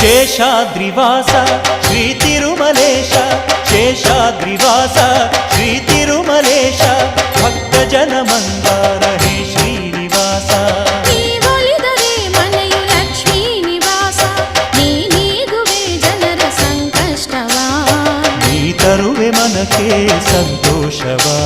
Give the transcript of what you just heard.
శేషాద్రివాస శ్రీ తిరుమలేశ శేషాద్రివాస శ్రీ తిరుమలేశ భక్తజన మందార హే శ్రీనివాಸ ನೀ ಒಲಿದರೆ ಮನೆಯು ಲಕ್ಷ್ಮೀ ನಿವಾಸ ನೀ ನೀಗುವೆ ಜನರ ಸಂಕಷ್ಟವ ನೀ ತರುವೆ ಮನಕ್ಕೆ ಸಂತೋಷವಾ